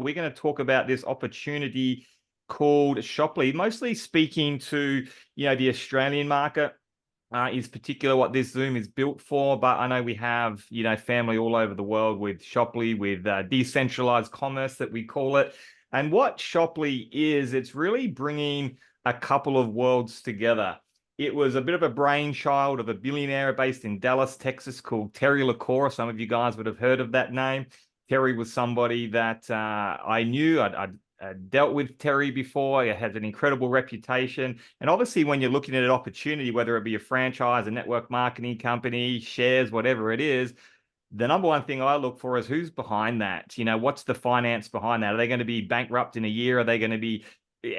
We're going to talk about this opportunity called Shoply, mostly speaking to, the Australian market. Is particular what this Zoom is built for, but I know we have, family all over the world with Shoply, with decentralized commerce that we call it. And what Shoply is, it's really bringing a couple of worlds together. It was a bit of a brainchild of a billionaire based in Dallas, Texas, called Terry LaCour. Some of you guys would have heard of that name. Terry was somebody that I knew. I'd dealt with Terry before. He has an incredible reputation. And obviously, when you're looking at an opportunity, whether it be a franchise, a network marketing company, shares, whatever it is, the number one thing I look for is who's behind that. What's the finance behind that? Are they going to be bankrupt in a year? Are they going to be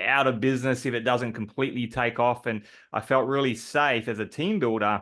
out of business if it doesn't completely take off? And I felt really safe as a team builder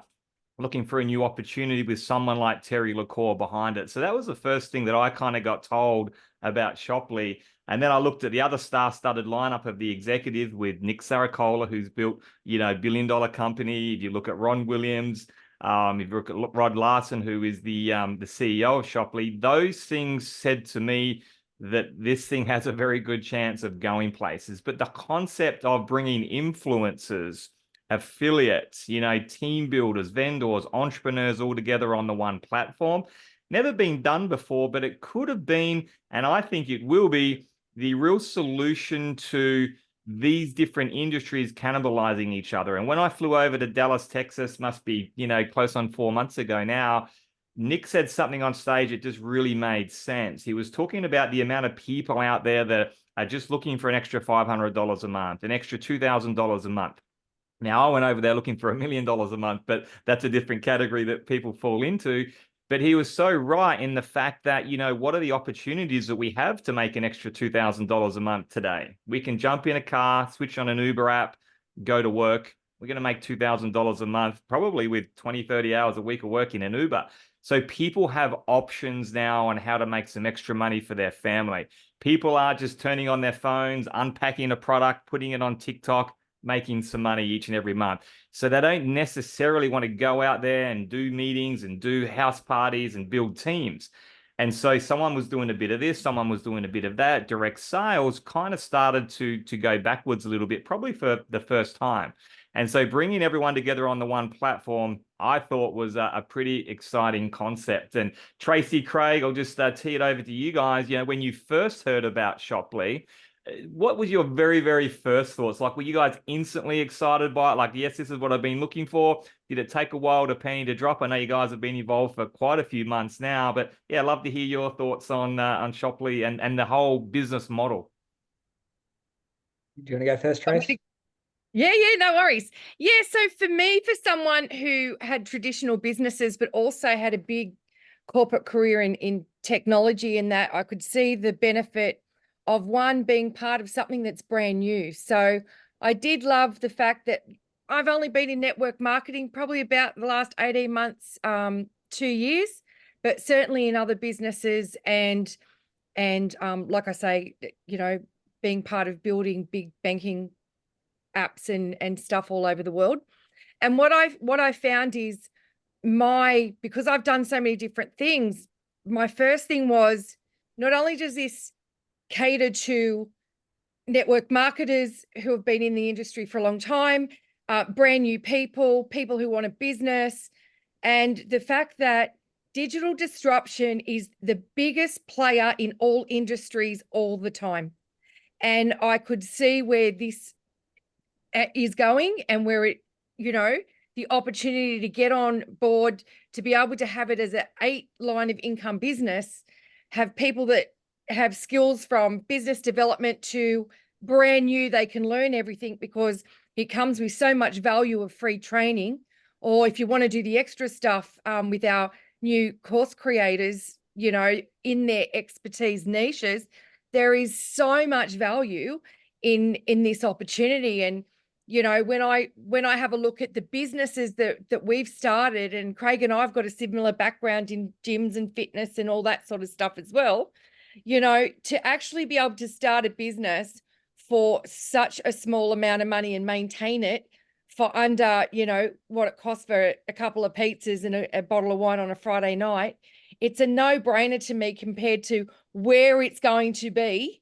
looking for a new opportunity with someone like Terry LaCour behind it. So that was the first thing that I kind of got told about Shoply. And then I looked at the other star-studded lineup of the executive with Nick Saracola, who's built, billion-dollar company. If you look at Ron Williams, if you look at Rod Larson, who is the CEO of Shoply, those things said to me that this thing has a very good chance of going places. But the concept of bringing influencers, affiliates, team builders, vendors, entrepreneurs all together on the one platform, never been done before, but it could have been, and I think it will be, the real solution to these different industries cannibalizing each other. And when I flew over to Dallas, Texas, must be, close on 4 months ago now, Nick said something on stage that just really made sense. He was talking about the amount of people out there that are just looking for an extra $500 a month, an extra $2,000 a month. Now, I went over there looking for $1 million a month, but that's a different category that people fall into. But he was so right in the fact that, what are the opportunities that we have to make an extra $2,000 a month today? We can jump in a car, switch on an Uber app, go to work. We're going to make $2,000 a month, probably with 20, 30 hours a week of work in an Uber. So people have options now on how to make some extra money for their family. People are just turning on their phones, unpacking a product, putting it on TikTok, making some money each and every month. So they don't necessarily want to go out there and do meetings and do house parties and build teams. And so someone was doing a bit of this, someone was doing a bit of that. Direct sales kind of started to go backwards a little bit, probably for the first time. And so bringing everyone together on the one platform, I thought was a pretty exciting concept. And Tracy, Craig, I'll just tee it over to you guys. When you first heard about Shoply, what was your very, very first thoughts? Like, were you guys instantly excited by it? Like, yes, this is what I've been looking for. Did it take a while to penny to drop? I know you guys have been involved for quite a few months now, but yeah, I'd love to hear your thoughts on Shoply and the whole business model. Do you want to go first, Trace? Yeah, no worries. Yeah, so for me, for someone who had traditional businesses, but also had a big corporate career in technology, and that I could see the benefit of one being part of something that's brand new. So I did love the fact that I've only been in network marketing probably about the last 18 months, 2 years, but certainly in other businesses and like I say, being part of building big banking apps and stuff all over the world. And what I found is because I've done so many different things, my first thing was, not only does this cater to network marketers who have been in the industry for a long time, brand new people who want a business, and the fact that digital disruption is the biggest player in all industries all the time. And I could see where this is going and where it, the opportunity to get on board, to be able to have it as an 8-line of income business, have people that have skills from business development to brand new, they can learn everything because it comes with so much value of free training. Or if you want to do the extra stuff with our new course creators, in their expertise niches, there is so much value in this opportunity. And when I have a look at the businesses that we've started, and Craig and I've got a similar background in gyms and fitness and all that sort of stuff as well, to actually be able to start a business for such a small amount of money and maintain it for under, what it costs for a couple of pizzas and a bottle of wine on a Friday night it's a no-brainer to me compared to where it's going to be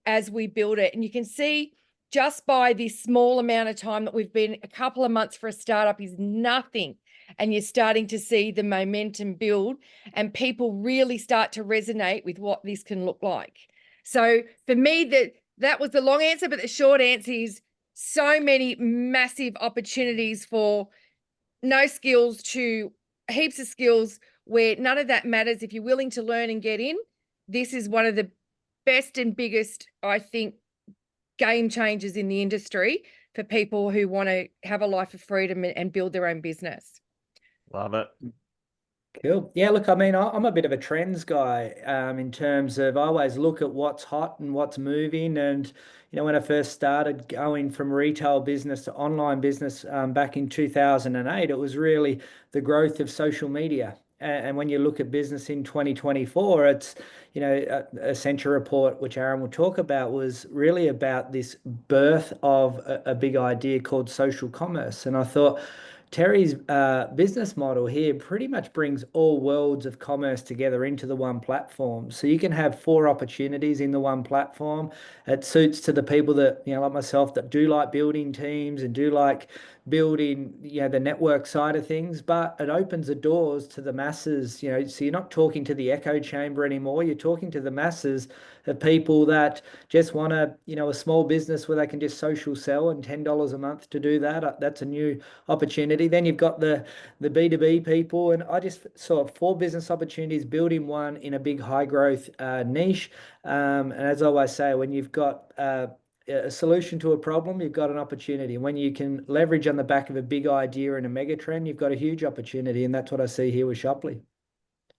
as we build it. And you can see just by this small amount of time that we've been, a couple of months for a startup is nothing. And you're starting to see the momentum build and people really start to resonate with what this can look like. So for me, that was the long answer, but the short answer is so many massive opportunities for no skills to heaps of skills where none of that matters. If you're willing to learn and get in, this is one of the best and biggest, I think, game changers in the industry for people who want to have a life of freedom and build their own business. Love it. Cool. Yeah, look, I mean, I'm a bit of a trends guy in terms of I always look at what's hot and what's moving. And, you know, when I first started going from retail business to online business back in 2008, it was really the growth of social media. And when you look at business in 2024, it's, you know, a Accenture report, which Aaron will talk about, was really about this birth of a big idea called social commerce. And I thought, Terry's business model here pretty much brings all worlds of commerce together into the one platform. So you can have 4 opportunities in the one platform. It suits to the people that, you know, like myself, that do like building teams and do like building, you know, the network side of things, but it opens the doors to the masses, you know, so you're not talking to the echo chamber anymore. You're talking to the masses of people that just want to, you know, a small business where they can just social sell and $10 a month to do that. That's a new opportunity. Then you've got the B2B people, and I just saw 4 business opportunities building one in a big high growth niche. And as I always say, when you've got a solution to a problem, you've got an opportunity. When you can leverage on the back of a big idea and a mega trend, you've got a huge opportunity. And that's what I see here with Shopley.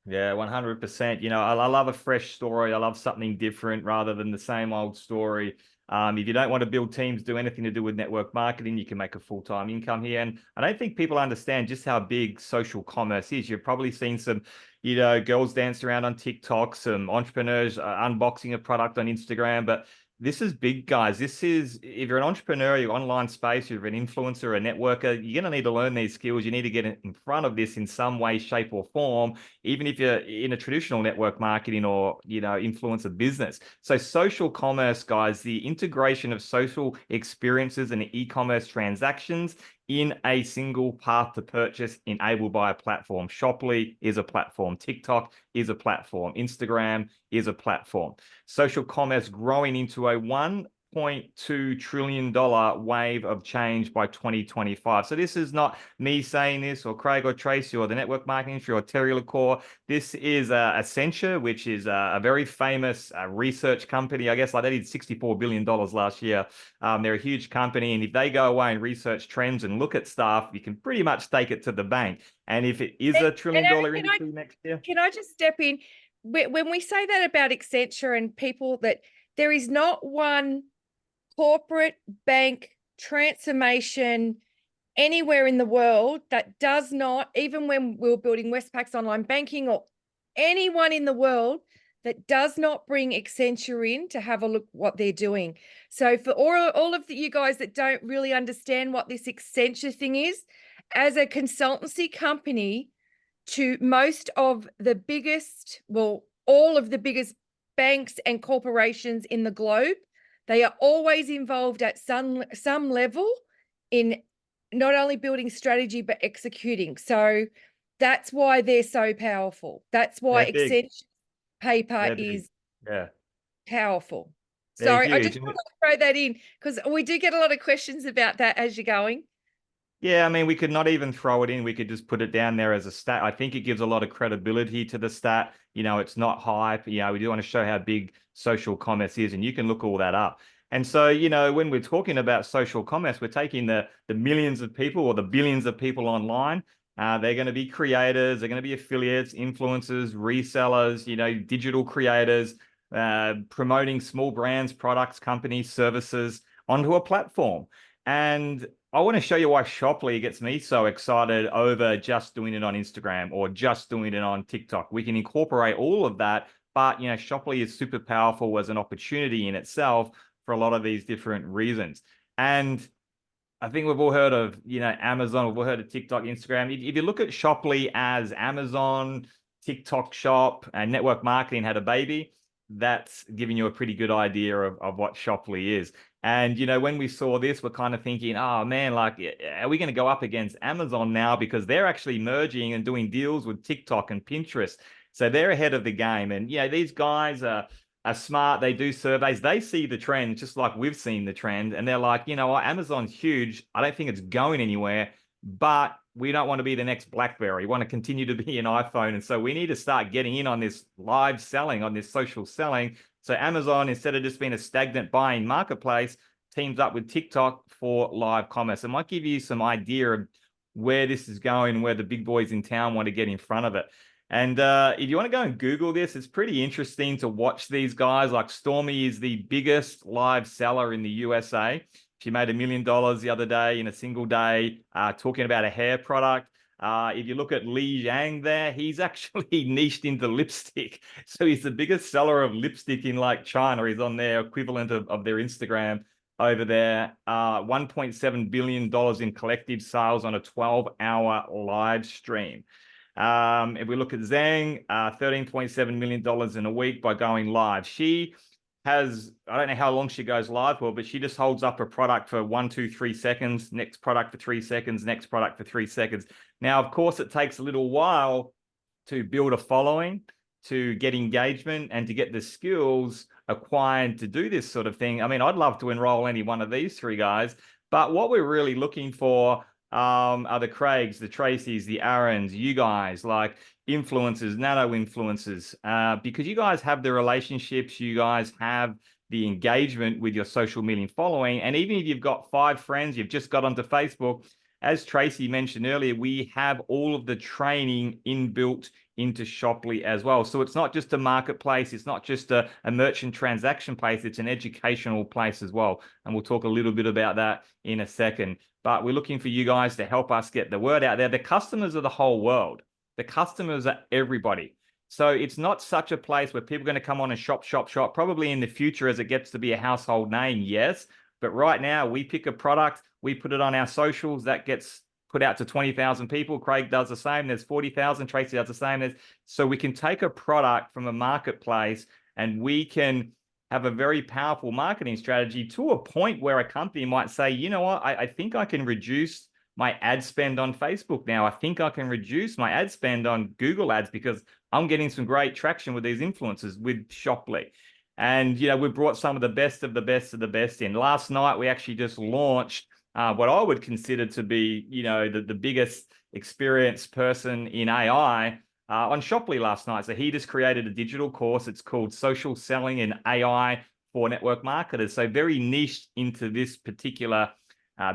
Yeah, 100%. You know, I love a fresh story. I love something different rather than the same old story. If you don't want to build teams, do anything to do with network marketing, you can make a full-time income here. And I don't think people understand just how big social commerce is. You've probably seen some, you know, girls dance around on TikTok, some entrepreneurs unboxing a product on Instagram, but this is big, guys. This is, if you're an entrepreneur, you're online space, you're an influencer, a networker, you're going to need to learn these skills. You need to get in front of this in some way, shape, or form, even if you're in a traditional network marketing or, you know, influencer business. So social commerce, guys, the integration of social experiences and e-commerce transactions in a single path to purchase enabled by a platform. Shopley is a platform. TikTok is a platform. Instagram is a platform. Social commerce growing into a $1.2 trillion wave of change by 2025. So this is not me saying this or Craig or Tracy or the network marketing industry or Terry LaCour. This is Accenture, which is a very famous research company. I guess like they did $64 billion last year. They're a huge company. And if they go away and research trends and look at stuff, you can pretty much take it to the bank. And if it is a $1 trillion industry next year. Can I just step in? When we say that about Accenture and people, that there is not one corporate bank transformation anywhere in the world that does not, even when we were building Westpac's online banking or anyone in the world, that does not bring Accenture in to have a look what they're doing. So for all of you guys that don't really understand what this Accenture thing is, as a consultancy company to most of the biggest, well, all of the biggest banks and corporations in the globe, they are always involved at some level in not only building strategy, but executing. So that's why they're so powerful. That's why Accenture paper is powerful. Sorry, I just want to throw that in because we do get a lot of questions about that as you're going. Yeah, I mean, we could not even throw it in. We could just put it down there as a stat. I think it gives a lot of credibility to the stat. You know, it's not hype. You know, we do want to show how big social commerce is, and you can look all that up. And so, you know, when we're talking about social commerce, we're taking the millions of people or the billions of people online. They're going to be creators. They're going to be affiliates, influencers, resellers, you know, digital creators, promoting small brands, products, companies, services onto a platform. And I want to show you why Shopley gets me so excited over just doing it on Instagram or just doing it on TikTok. We can incorporate all of that, but, you know, Shopley is super powerful as an opportunity in itself for a lot of these different reasons. And I think we've all heard of, you know, Amazon, we've all heard of TikTok, Instagram. If you look at Shopley as Amazon, TikTok shop and network marketing had a baby, that's giving you a pretty good idea of what Shoply is. And, you know, when we saw this, we're kind of thinking, oh man, like, are we going to go up against Amazon now? Because they're actually merging and doing deals with TikTok and Pinterest. So they're ahead of the game. And, yeah, these guys are smart. They do surveys. They see the trend just like we've seen the trend. And they're like, you know what, Amazon's huge. I don't think it's going anywhere, but we don't want to be the next BlackBerry. We want to continue to be an iPhone. And so we need to start getting in on this live selling, on this social selling. So Amazon, instead of just being a stagnant buying marketplace, teams up with TikTok for live commerce. It might give you some idea of where this is going, where the big boys in town want to get in front of it. And if you want to go and Google this, it's pretty interesting to watch these guys. Like Stormy is the biggest live seller in the USA. She made $1 million the other day in a single day, talking about a hair product. If you look at Li Yang there, he's actually niched into lipstick. So he's the biggest seller of lipstick in like China. He's on their equivalent of their Instagram over there. $1.7 billion in collective sales on a 12-hour live stream. If we look at Zhang, $13.7 million in a week by going live. She has, I don't know how long she goes live for, but she just holds up a product for 1, 2, 3 seconds, next product for 3 seconds, next product for 3 seconds. Now, of course, it takes a little while to build a following, to get engagement, and to get the skills acquired to do this sort of thing. I mean, I'd love to enroll any one of these 3 guys, but what we're really looking for are the Craigs, the Tracys, the Aarons, you guys, like influencers, nano influencers, because you guys have the relationships, you guys have the engagement with your social media following. And even if you've got 5 friends, you've just got onto Facebook, as Tracy mentioned earlier, we have all of the training inbuilt into Shoply as well. So it's not just a marketplace, it's not just a merchant transaction place, it's an educational place as well. And we'll talk a little bit about that in a second. But we're looking for you guys to help us get the word out there. The customers are the whole world. The customers are everybody. So it's not such a place where people are going to come on and shop. Probably in the future as it gets to be a household name, yes. But right now, we pick a product, we put it on our socials, that gets put out to 20,000 people. Craig does the same. There's 40,000. Tracy does the same. So we can take a product from a marketplace and we can have a very powerful marketing strategy to a point where a company might say, you know what, I think I can reduce my ad spend on Facebook now. I think I can reduce my ad spend on Google ads because I'm getting some great traction with these influencers with Shoply. And, you know, we've brought some of the best of the best of the best in. Last night, we actually just launched what I would consider to be, you know, the biggest experienced person in AI on Shoply last night. So he just created a digital course. It's called Social Selling in AI for Network Marketers. So very niche into this particular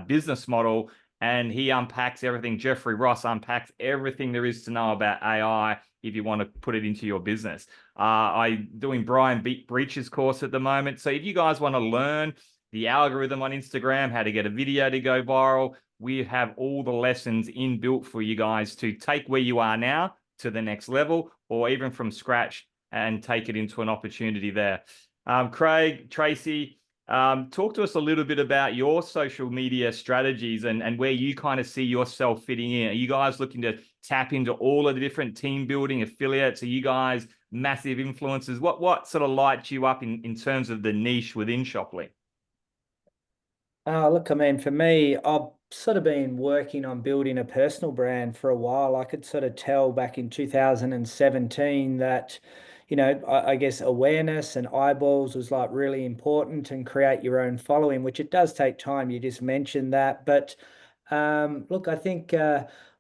business model. And he unpacks everything. Jeffrey Ross unpacks everything there is to know about AI if you want to put it into your business. I'm doing Brian Breach's course at the moment. So if you guys want to learn the algorithm on Instagram, how to get a video to go viral, we have all the lessons inbuilt for you guys to take where you are now to the next level, or even from scratch and take it into an opportunity there. Craig, Tracy, talk to us a little bit about your social media strategies and where you kind of see yourself fitting in. Are you guys looking to tap into all of the different team building affiliates? Are you guys massive influencers? What sort of lights you up in terms of the niche within Shoply? Look, I mean, for me, I've sort of been working on building a personal brand for a while. I could sort of tell back in 2017 that, you know, I guess awareness and eyeballs was like really important, and create your own following, which it does take time. You just mentioned that. But look, I think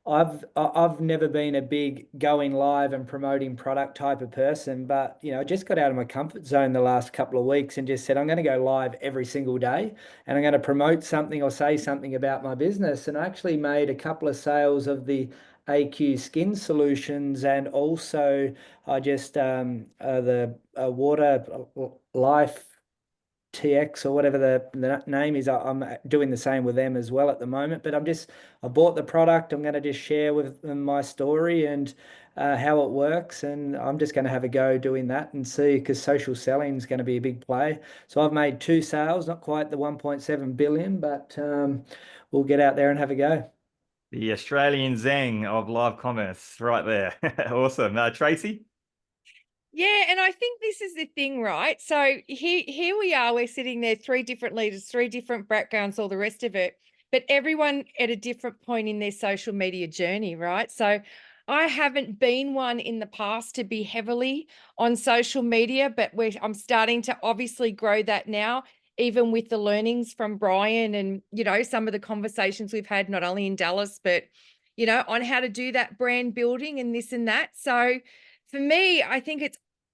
I've never been a big going live and promoting product type of person, but you know, I just got out of my comfort zone the last couple of weeks and just said I'm going to go live every single day and I'm going to promote something or say something about my business. And I actually made a couple of sales of the AQ skin solutions, and also I just the water life TX or whatever the name is. I'm doing the same with them as well at the moment. But I bought the product. I'm going to just share with them my story and how it works. And I'm just going to have a go doing that and see, because social selling is going to be a big play. So I've made 2 sales, not quite the 1.7 billion, but we'll get out there and have a go. The Australian Zeng of live commerce, right there. Awesome. Tracy? Yeah, and I think this is the thing, right? So here we are, we're sitting there, three different leaders, three different backgrounds, all the rest of it, but everyone at a different point in their social media journey, right? So I haven't been one in the past to be heavily on social media, but I'm starting to obviously grow that now, even with the learnings from Brian and, some of the conversations we've had, not only in Dallas, but, on how to do that brand building and this and that. So for me, I think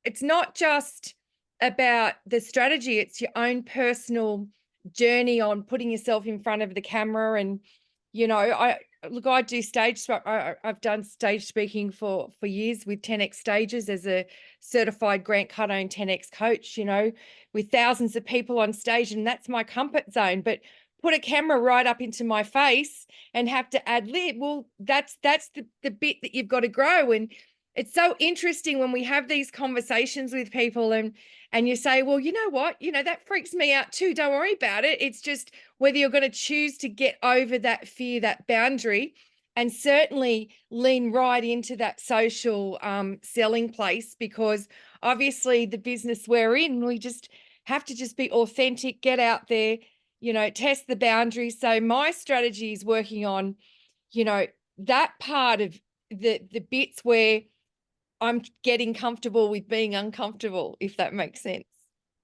it's not just about the strategy, it's your own personal journey on putting yourself in front of the camera. And I do I've done stage speaking for years with 10x stages as a certified Grant Cardone 10x coach, with thousands of people on stage, and that's my comfort zone. But put a camera right up into my face and have to ad lib, well, that's the bit that you've got to grow. And it's so interesting when we have these conversations with people and you say, well, you know what, that freaks me out too. Don't worry about it. It's just whether you're going to choose to get over that fear, that boundary, and certainly lean right into that social selling place, because obviously the business we're in, we just have to just be authentic, get out there, test the boundaries. So my strategy is working on, that part of the bits where I'm getting comfortable with being uncomfortable, if that makes sense.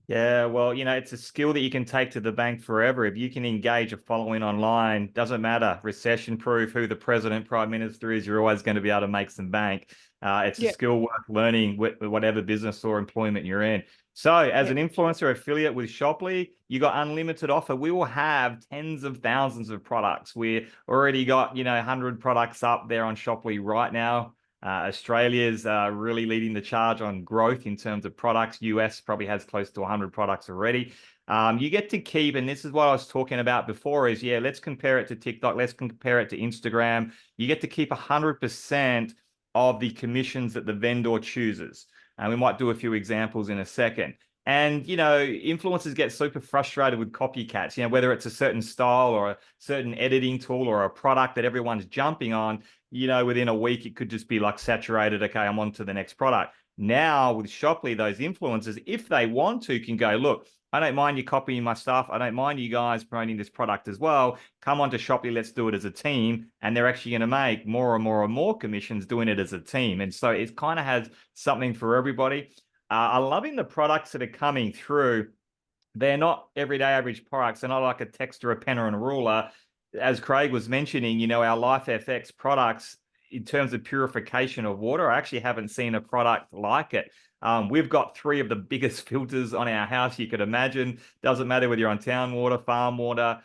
Yeah, well, it's a skill that you can take to the bank forever. If you can engage a following online, doesn't matter, recession proof, who the president, prime minister is, you're always going to be able to make some bank. It's a skill worth learning with whatever business or employment you're in. So as an influencer affiliate with Shoply, you got unlimited offer. We will have tens of thousands of products. We already got, 100 products up there on Shoply right now. Australia's really leading the charge on growth in terms of products. US probably has close to 100 products already. You get to keep, and this is what I was talking about before, is let's compare it to TikTok. Let's compare it to Instagram. You get to keep 100% of the commissions that the vendor chooses. And we might do a few examples in a second. And, influencers get super frustrated with copycats, whether it's a certain style or a certain editing tool or a product that everyone's jumping on, within a week, it could just be like saturated. Okay, I'm on to the next product. Now with Shoply, those influencers, if they want to, can go, look, I don't mind you copying my stuff. I don't mind you guys promoting this product as well. Come on to Shoply, let's do it as a team. And they're actually going to make more and more and more commissions doing it as a team. And so it kind of has something for everybody. I'm loving the products that are coming through. They're not everyday average products. They're not like a text or a pen or a ruler. As Craig was mentioning, our Life FX products, in terms of purification of water, I actually haven't seen a product like it. We've got 3 of the biggest filters on our house you could imagine. Doesn't matter whether you're on town water, farm water,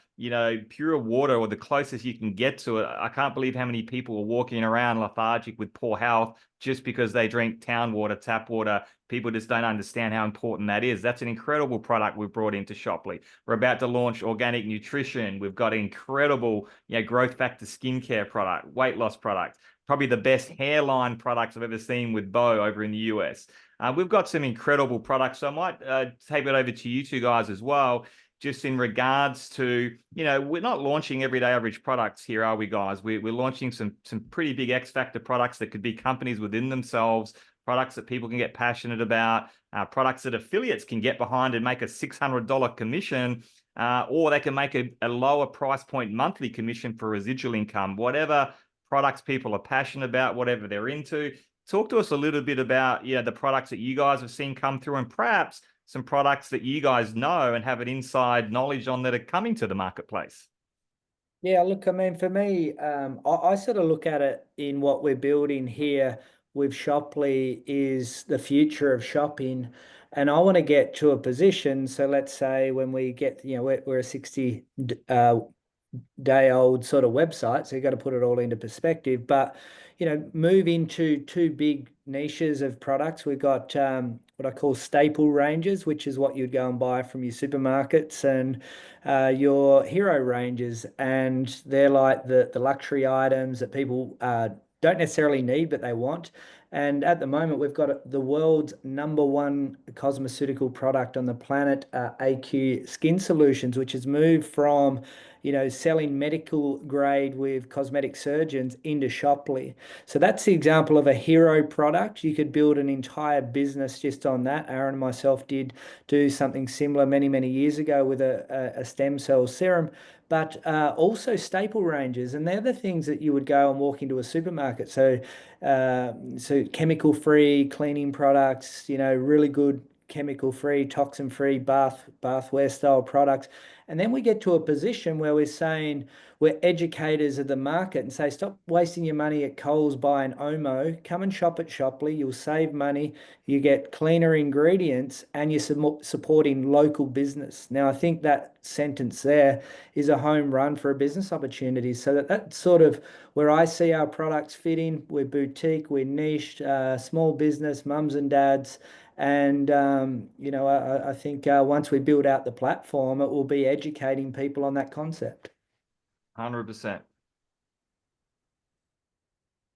pure water, or the closest you can get to it. I can't believe how many people are walking around lethargic with poor health just because they drink town water, tap water. People just don't understand how important that is. That's an incredible product we've brought into Shoply. We're about to launch organic nutrition. We've got incredible, growth factor skincare product, weight loss product, probably the best hairline products I've ever seen with Bo over in the US. We've got some incredible products. So I might take it over to you two guys as well, just in regards to, we're not launching everyday average products here, are we, guys? We're launching some pretty big X factor products that could be companies within themselves, products that people can get passionate about, products that affiliates can get behind and make a $600 commission, or they can make a lower price point monthly commission for residual income, whatever products people are passionate about, whatever they're into. Talk to us a little bit about the products that you guys have seen come through, and perhaps some products that you guys know and have an inside knowledge on that are coming to the marketplace. Yeah, look, I mean, for me, I sort of look at it in what we're building here with Shoply is the future of shopping. And I want to get to a position. So let's say when we get, we're a 60 day old sort of website, so you got to put it all into perspective, but move into 2 big niches of products. We've got what I call staple ranges, which is what you'd go and buy from your supermarkets, and your hero ranges, and they're like the luxury items that people don't necessarily need but they want. And at the moment, we've got the world's #1 cosmeceutical product on the planet, AQ Skin Solutions, which has moved from selling medical grade with cosmetic surgeons into Shopley. So that's the example of a hero product. You could build an entire business just on that. Aaron and myself did do something similar many, many years ago with a stem cell serum, but also staple ranges. And they're the things that you would go and walk into a supermarket. So chemical-free cleaning products, really good chemical-free, toxin-free bathware style products. And then we get to a position where we're saying we're educators of the market and say, stop wasting your money at Coles buying Omo. Come and shop at Shopley. You'll save money. You get cleaner ingredients and you're supporting local business. Now, I think that sentence there is a home run for a business opportunity. So that's sort of where I see our products fitting. We're boutique, we're niched, small business, mums and dads. And, I think once we build out the platform, it will be educating people on that concept. 100%.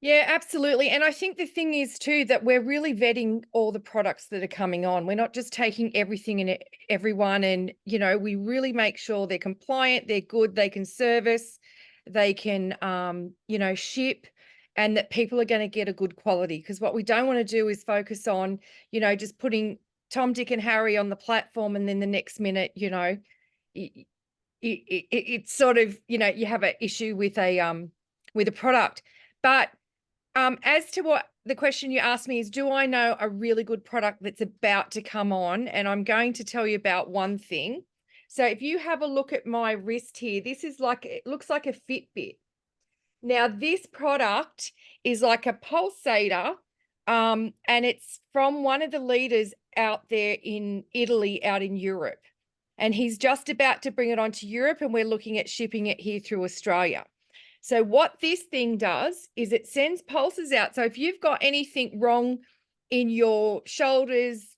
Yeah, absolutely. And I think the thing is too that we're really vetting all the products that are coming on. We're not just taking everything and everyone, and we really make sure they're compliant, they're good, they can service, they can ship, and that people are going to get a good quality. Because what we don't want to do is focus on just putting Tom, Dick, and Harry on the platform, and then the next minute it's sort of you have an issue with a product. But as to what the question you asked me is, do I know a really good product that's about to come on? And I'm going to tell you about one thing. So if you have a look at my wrist here, it looks like a Fitbit. Now, this product is like a pulsator, and it's from one of the leaders out there in Italy, out in Europe. And he's just about to bring it onto Europe, and we're looking at shipping it here through Australia. So what this thing does is it sends pulses out. So if you've got anything wrong in your shoulders,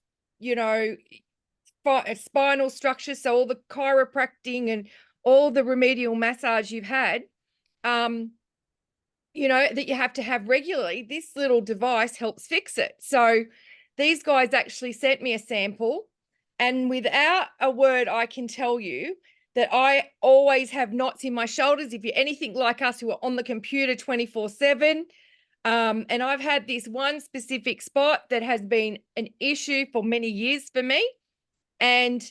spinal structure, so all the chiropractic and all the remedial massage you've had, that you have to have regularly, this little device helps fix it. So these guys actually sent me a sample, and without a word, I can tell you that I always have knots in my shoulders. If you're anything like us who are on the computer 24/7, and I've had this one specific spot that has been an issue for many years for me. And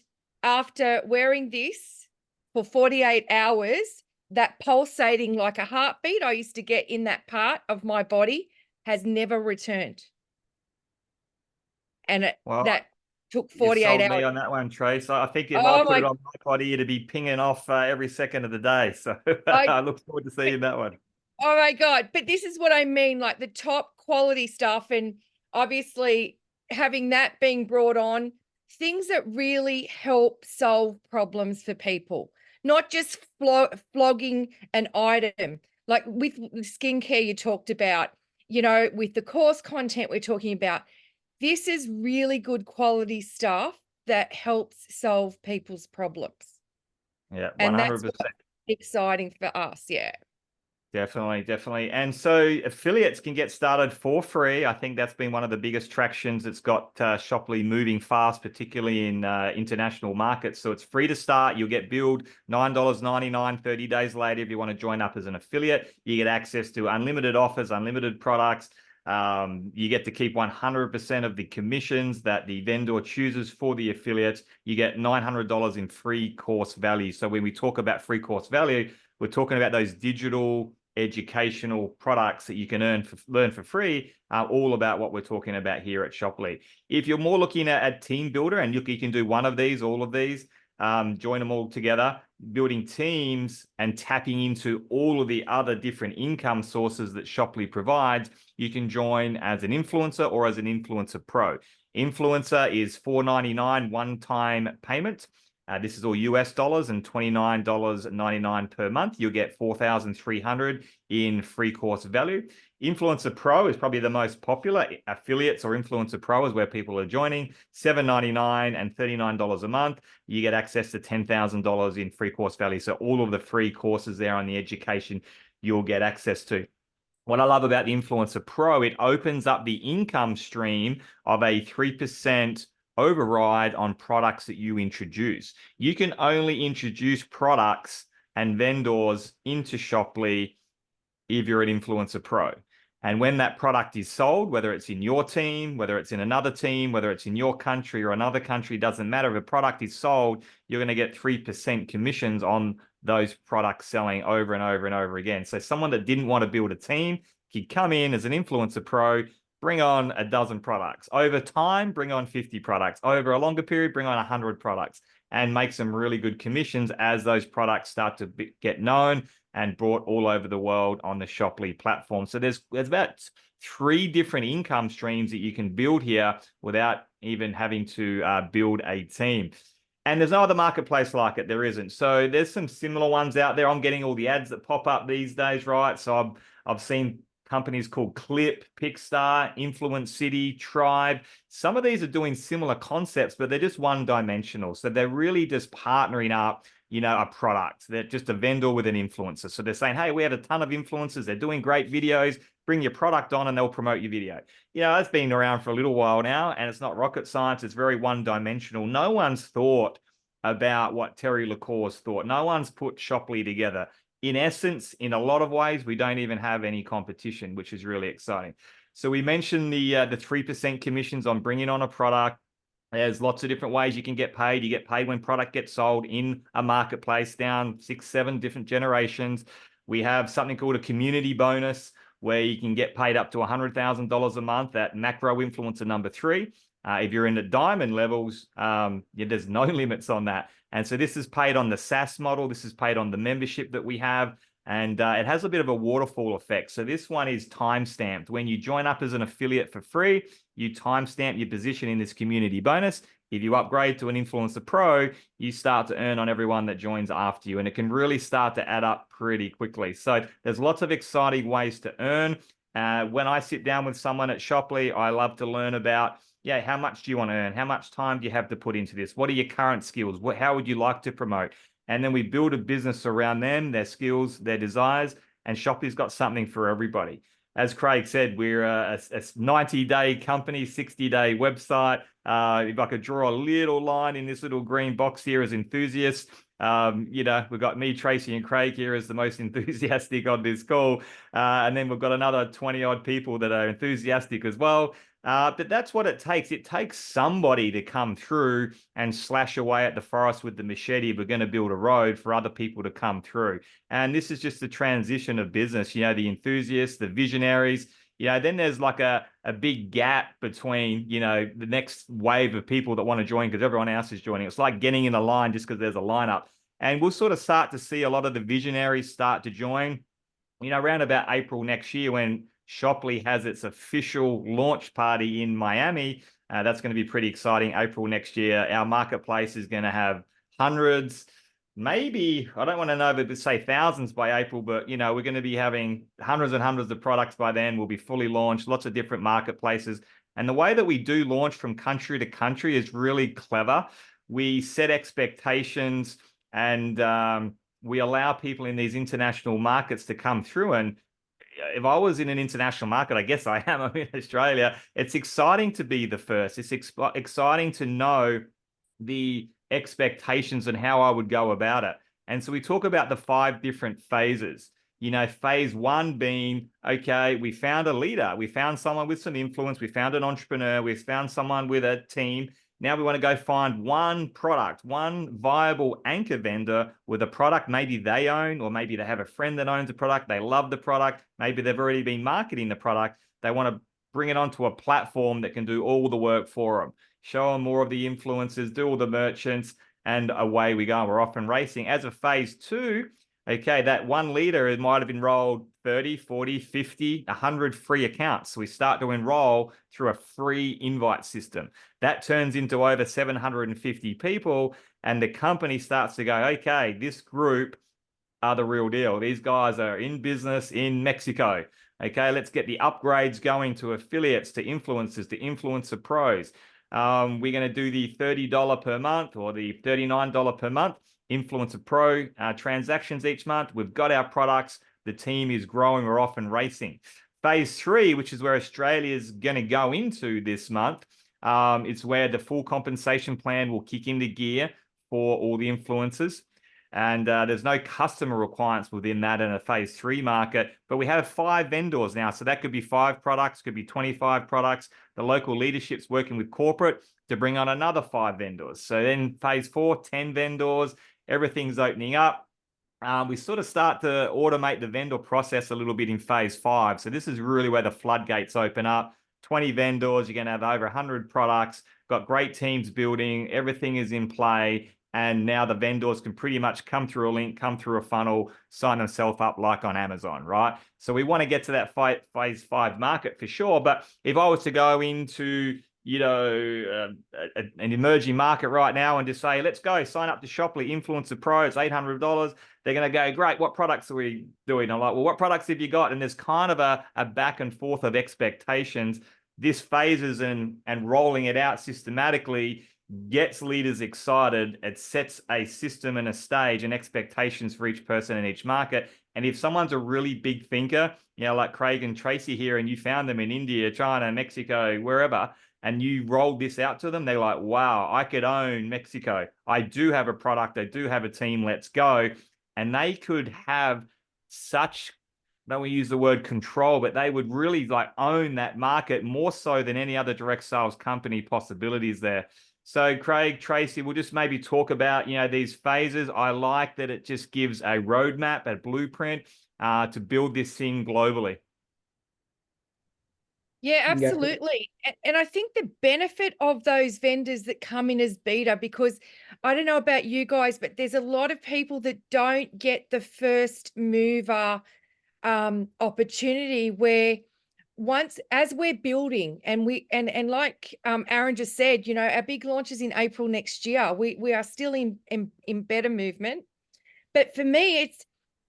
after wearing this for 48 hours, that pulsating like a heartbeat I used to get in that part of my body has never returned. And that took 48 hours. You sold me on that one, Trace. I think if I put it on my body, it'd be pinging off every second of the day. So I look forward to seeing that one. Oh my God. But this is what I mean, like the top quality stuff. And obviously having that being brought on, things that really help solve problems for people, not just flogging an item. Like with skincare you talked about, with the course content we're talking about. This is really good quality stuff that helps solve people's problems. Yeah, 100%. And that's what's exciting for us. Yeah. Definitely. And so affiliates can get started for free. I think that's been one of the biggest tractions. It's got Shopley moving fast, particularly in international markets. So it's free to start. You'll get billed $9.99 30 days later if you want to join up as an affiliate. You get access to unlimited offers, unlimited products. You get to keep 100% of the commissions that the vendor chooses for the affiliates. You get $900 in free course value. So when we talk about free course value, we're talking about those digital educational products that you can learn for free, all about what we're talking about here at Shopley. If you're more looking at Team Builder, and you can do one of these, all of these, join them all together, building teams and tapping into all of the other different income sources that Shopley provides, you can join as an influencer or as an influencer pro. Influencer is $4.99 one-time payment. This is all US dollars and $29.99 per month. You'll get $4,300 in free course value. Influencer Pro is probably the most popular. Affiliates or Influencer Pro is where people are joining. $7.99 and $39 a month. You get access to $10,000 in free course value. So all of the free courses there on the education you'll get access to. What I love about the Influencer Pro, it opens up the income stream of a 3% override on products that you introduce. You can only introduce products and vendors into Shoply if you're an Influencer Pro. And when that product is sold, whether it's in your team, whether it's in another team, whether it's in your country or another country, doesn't matter. If a product is sold, you're going to get 3% commissions on those products selling over and over and over again. So someone that didn't want to build a team could come in as an Influencer Pro, bring on a dozen products. Over time, bring on 50 products. Over a longer period, bring on 100 products and make some really good commissions as those products start to get known and brought all over the world on the Shoply platform. So there's about 3 different income streams that you can build here without even having to build a team. And there's no other marketplace like it. There isn't. So there's some similar ones out there. I'm getting all the ads that pop up these days, right? So I've seen companies called Clip, Pickstar, Influence City, Tribe. Some of these are doing similar concepts, but they're just one-dimensional. So they're really just partnering up, a product. They're just a vendor with an influencer. So they're saying, hey, we have a ton of influencers. They're doing great videos. Bring your product on and they'll promote your video. That's been around for a little while now, and it's not rocket science. It's very one-dimensional. No one's thought about what Terry LaCour's thought. No one's put Shoply together. In essence, in a lot of ways, we don't even have any competition, which is really exciting. So we mentioned the 3% commissions on bringing on a product. There's lots of different ways you can get paid. You get paid when product gets sold in a marketplace down 6, 7 different generations. We have something called a community bonus where you can get paid up to $100,000 a month at macro influencer number 3. If you're in the diamond levels, there's no limits on that. And so this is paid on the SaaS model. This is paid on the membership that we have. And it has a bit of a waterfall effect. So this one is time-stamped. When you join up as an affiliate for free, you time-stamp your position in this community bonus. If you upgrade to an Influencer Pro, you start to earn on everyone that joins after you. And it can really start to add up pretty quickly. So there's lots of exciting ways to earn. When I sit down with someone at Shoply, I love to learn about, how much do you want to earn? How much time do you have to put into this? What are your current skills? How would you like to promote? And then we build a business around them, their skills, their desires, and Shoply's got something for everybody. As Craig said, we're a 90-day company, 60-day website. If I could draw a little line in this little green box here as enthusiasts, we've got me, Tracy, and Craig here as the most enthusiastic on this call. And then we've got another 20-odd people that are enthusiastic as well. But that's what it takes. It takes somebody to come through and slash away at the forest with the machete if we're going to build a road for other people to come through. And this is just the transition of business, the enthusiasts, the visionaries. Then there's like a big gap between, the next wave of people that want to join because everyone else is joining. It's like getting in a line just because there's a lineup. And we'll sort of start to see a lot of the visionaries start to join, around about April next year when Shoply has its official launch party in Miami. That's going to be pretty exciting. April next year, our marketplace is going to have hundreds, maybe, I don't want to know, but say thousands by April, but, we're going to be having hundreds and hundreds of products by then. We'll be fully launched, lots of different marketplaces. And the way that we do launch from country to country is really clever. We set expectations and we allow people in these international markets to come through. And if I was in an international market, I guess I am. I'm in Australia. It's exciting to be the first. It's exciting to know the expectations and how I would go about it. And so we talk about the 5 different phases. Phase 1 being, okay, we found a leader. We found someone with some influence. We found an entrepreneur. We found someone with a team. Now we want to go find one product, one viable anchor vendor with a product maybe they own, or maybe they have a friend that owns a product. They love the product. Maybe they've already been marketing the product. They want to bring it onto a platform that can do all the work for them. Show them more of the influencers, do all the merchants, and away we go. We're off and racing. As of phase 2, okay, that one leader might have enrolled 30, 40, 50, 100 free accounts. So we start to enroll through a free invite system. That turns into over 750 people, and the company starts to go, okay, this group are the real deal. These guys are in business in Mexico. Okay, let's get the upgrades going to affiliates, to influencers, to influencer pros. We're going to do the $30 per month or the $39 per month Influencer Pro transactions each month. We've got our products. The team is growing. We're off and racing. Phase 3, which is where Australia is going to go into this month, it's where the full compensation plan will kick into gear for all the influencers. And there's no customer requirements within that in a phase 3 market, but we have 5 vendors now. So that could be 5 products, could be 25 products. The local leadership's working with corporate to bring on another 5 vendors. So then phase 4, 10 vendors, everything's opening up. We sort of start to automate the vendor process a little bit in phase 5. So this is really where the floodgates open up. 20 vendors, you're going to have over 100 products, got great teams building, everything is in play. And now the vendors can pretty much come through a link, come through a funnel, sign themselves up like on Amazon, right? So we want to get to that phase 5 market for sure. But if I was to go into, an emerging market right now and just say, let's go sign up to Shoply Influencer Pro, it's $800. They're going to go, great, what products are we doing? I'm like, well, what products have you got? And there's kind of a back and forth of expectations. This phases and rolling it out systematically gets leaders excited. It sets a system and a stage and expectations for each person in each market. And if someone's a really big thinker, like Craig and Tracy here, and you found them in India, China, Mexico, wherever, and you rolled this out to them, they're like, wow, I could own Mexico. I do have a product. I do have a team. Let's go. And they could have such, don't we use the word control, but they would really own that market more so than any other direct sales company possibilities there. So Craig, Tracy, we'll just maybe talk about, these phases. I like that it just gives a roadmap, a blueprint to build this thing globally. Yeah, absolutely. And I think the benefit of those vendors that come in as beta, because I don't know about you guys, but there's a lot of people that don't get the first mover opportunity where as we're building and like Aaron just said, our big launch is in April next year. We are still in beta movement. But for me, it's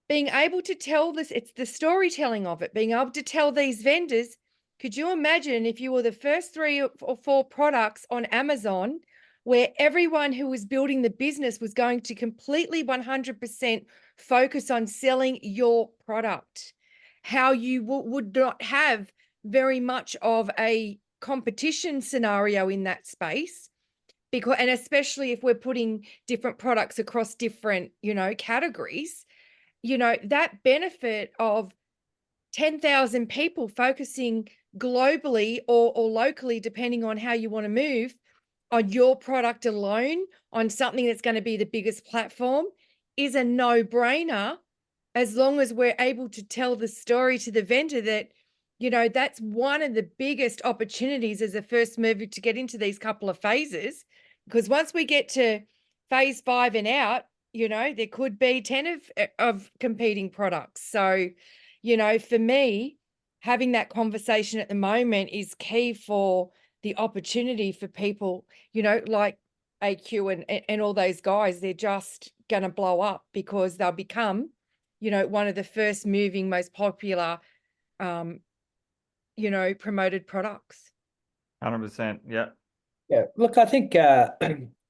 being able to tell this, it's the storytelling of it, being able to tell these vendors, could you imagine if you were the first 3 or 4 products on Amazon where everyone who was building the business was going to completely 100% focus on selling your product, how you would not have very much of a competition scenario in that space, because, and especially if we're putting different products across different, categories, that benefit of 10,000 people focusing globally or locally, depending on how you want to move, on your product alone, on something that's going to be the biggest platform, is a no-brainer, as long as we're able to tell the story to the vendor that, that's one of the biggest opportunities as a first mover to get into these couple of phases. Because once we get to phase 5 and out, there could be 10 of competing products. So, for me, having that conversation at the moment is key for the opportunity for people, like AQ and all those guys. They're just going to blow up because they'll become, one of the first moving, most popular, promoted products. 100%. Yeah. Yeah, look, I think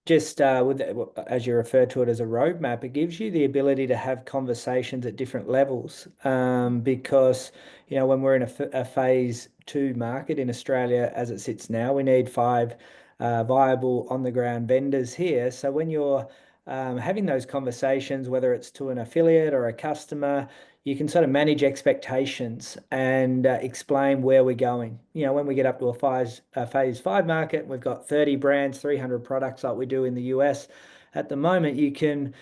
just with as you refer to it as a roadmap, it gives you the ability to have conversations at different levels. Because when we're in a phase 2 market in Australia as it sits now, we need 5 viable on the ground vendors here. So when you're having those conversations, whether it's to an affiliate or a customer, you can sort of manage expectations and explain where we're going. When we get up to a phase 5 market, we've got 30 brands, 300 products like we do in the US. At the moment, you can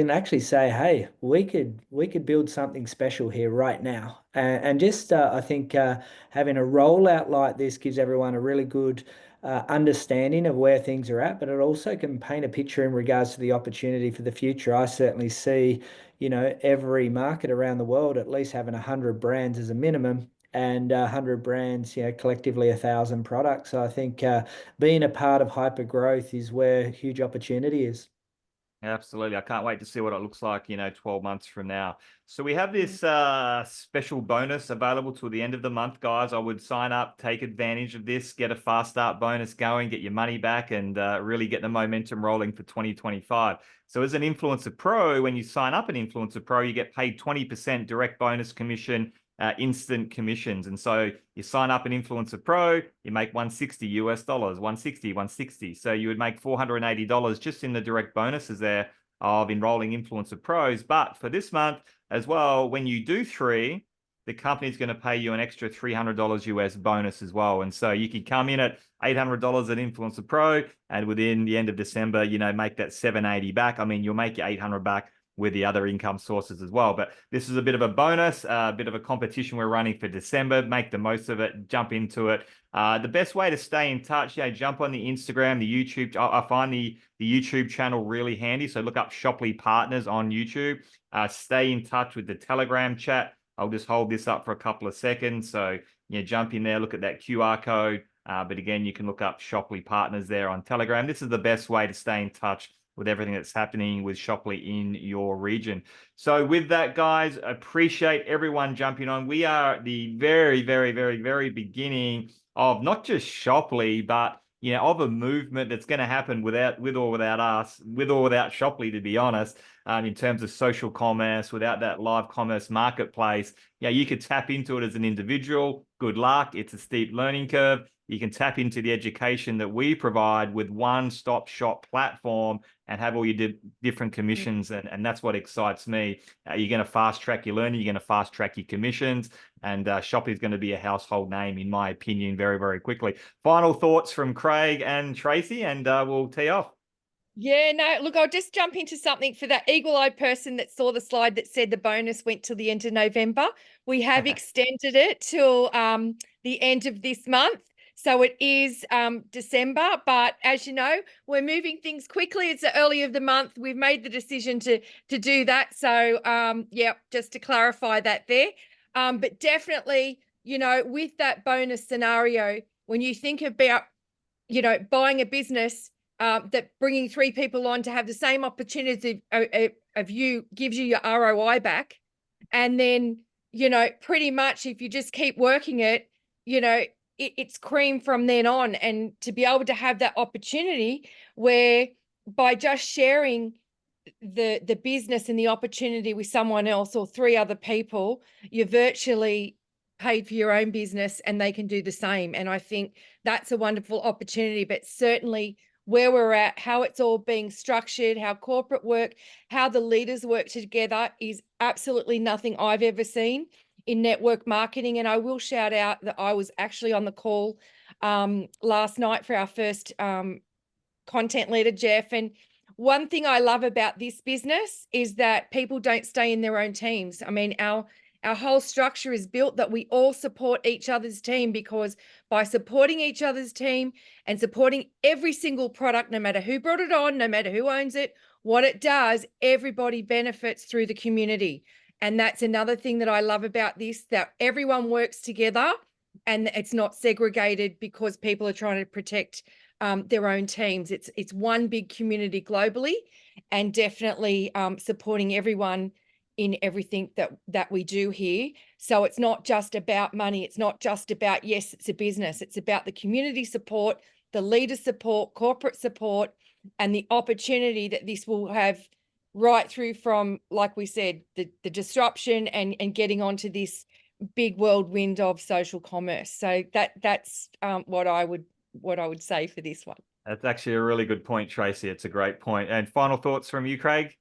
actually say, hey, we could build something special here right now. And just I think having a rollout like this gives everyone a really good understanding of where things are at, but it also can paint a picture in regards to the opportunity for the future. I certainly see, every market around the world at least having 100 brands as a minimum, and 100 brands, collectively 1,000 products. So I think being a part of hyper growth is where huge opportunity is. Absolutely. I can't wait to see what it looks like, 12 months from now. So we have this special bonus available till the end of the month, guys. I would sign up, take advantage of this, get a fast start bonus going, get your money back, and really get the momentum rolling for 2025. So as an Influencer Pro, when you sign up an Influencer Pro, you get paid 20% direct bonus commission, instant commissions. And so you sign up an Influencer Pro, you make $160 US, 160. So you would make $480 just in the direct bonuses there of enrolling influencer pros. But for this month as well, when you do 3, the company's going to pay you an extra $300 US bonus as well. And so you could come in at $800 at Influencer Pro, and within the end of December, you know, make that $780 back. I mean, you'll make your $800 back with the other income sources as well. But this is a bit of a bonus, a bit of a competition we're running for December. Make the most of it, jump into it. The best way to stay in touch, jump on the Instagram, the YouTube. I find the YouTube channel really handy. So look up Shoply Partners on YouTube. Stay in touch with the Telegram chat. I'll just hold this up for a couple of seconds. So jump in there, look at that QR code. But again, you can look up Shoply Partners there on Telegram. This is the best way to stay in touch with everything that's happening with Shoply in your region. So with that, guys, appreciate everyone jumping on. We are the very, very, very, very beginning of not just Shoply, but of a movement that's going to happen with or without us, with or without Shoply, to be honest, in terms of social commerce, without that live commerce marketplace. You could tap into it as an individual. Good luck. It's a steep learning curve. You can tap into the education that we provide with one-stop shop platform and have all your different commissions. And that's what excites me. You're going to fast track your learning. You're going to fast track your commissions. And Shopee is going to be a household name, in my opinion, very, very quickly. Final thoughts from Craig and Tracy, and we'll tee off. Yeah, no, look, I'll just jump into something for that eagle-eyed person that saw the slide that said the bonus went till the end of November. We have extended it till the end of this month. So it is December, but as you know, we're moving things quickly. It's the early of the month. We've made the decision to do that. So just to clarify that there. But definitely, with that bonus scenario, when you think about, buying a business that bringing 3 people on to have the same opportunity of you gives you your ROI back. And then, pretty much if you just keep working it, it's cream from then on. And to be able to have that opportunity where by just sharing the business and the opportunity with someone else or 3 other people, you're virtually paid for your own business and they can do the same. And I think that's a wonderful opportunity, but certainly where we're at, how it's all being structured, how corporate work, how the leaders work together is absolutely nothing I've ever seen in network marketing. And I will shout out that I was actually on the call last night for our first content leader, Jeff. And one thing I love about this business is that people don't stay in their own teams. I mean, our whole structure is built that we all support each other's team, because by supporting each other's team and supporting every single product, no matter who brought it on, no matter who owns it, what it does, everybody benefits through the community. And that's another thing that I love about this, that everyone works together and it's not segregated because people are trying to protect their own teams. It's one big community globally, and definitely supporting everyone in everything that we do here. So it's not just about money. It's not just about, yes, it's a business. It's about the community support, the leader support, corporate support, and the opportunity that this will have right through from, like we said, the disruption and getting onto this big whirlwind of social commerce. So that's what I would say for this one. That's actually a really good point, Tracy. It's a great point. And final thoughts from you, Craig?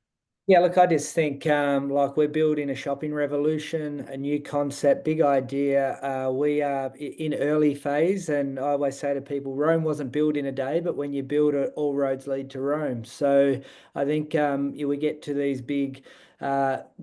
Yeah, look, I just think like we're building a shopping revolution, a new concept, big idea. We are in early phase, and I always say to people, Rome wasn't built in a day, but when you build it, all roads lead to Rome. So I think we get to these big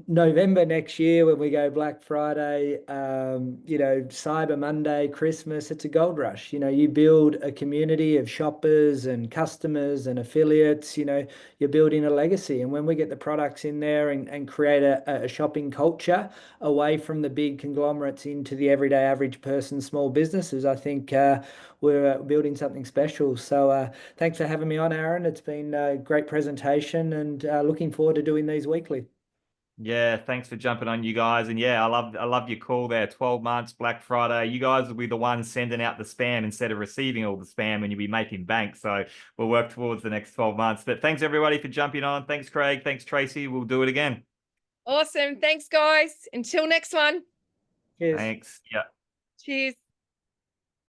November next year when we go Black Friday, Cyber Monday, Christmas, it's a gold rush. You build a community of shoppers and customers and affiliates, you're building a legacy. And when we get the products in there and create a shopping culture away from the big conglomerates into the everyday average person, small businesses, I think we're building something special. So thanks for having me on, Aaron. It's been a great presentation, and looking forward to doing these weekly. Yeah, thanks for jumping on, you guys. And yeah, I love your call there. 12 months, Black Friday. You guys will be the ones sending out the spam instead of receiving all the spam, and you'll be making bank. So we'll work towards the next 12 months. But thanks everybody for jumping on. Thanks, Craig. Thanks, Tracy. We'll do it again. Awesome. Thanks, guys. Until next one. Cheers. Thanks. Yeah. Cheers.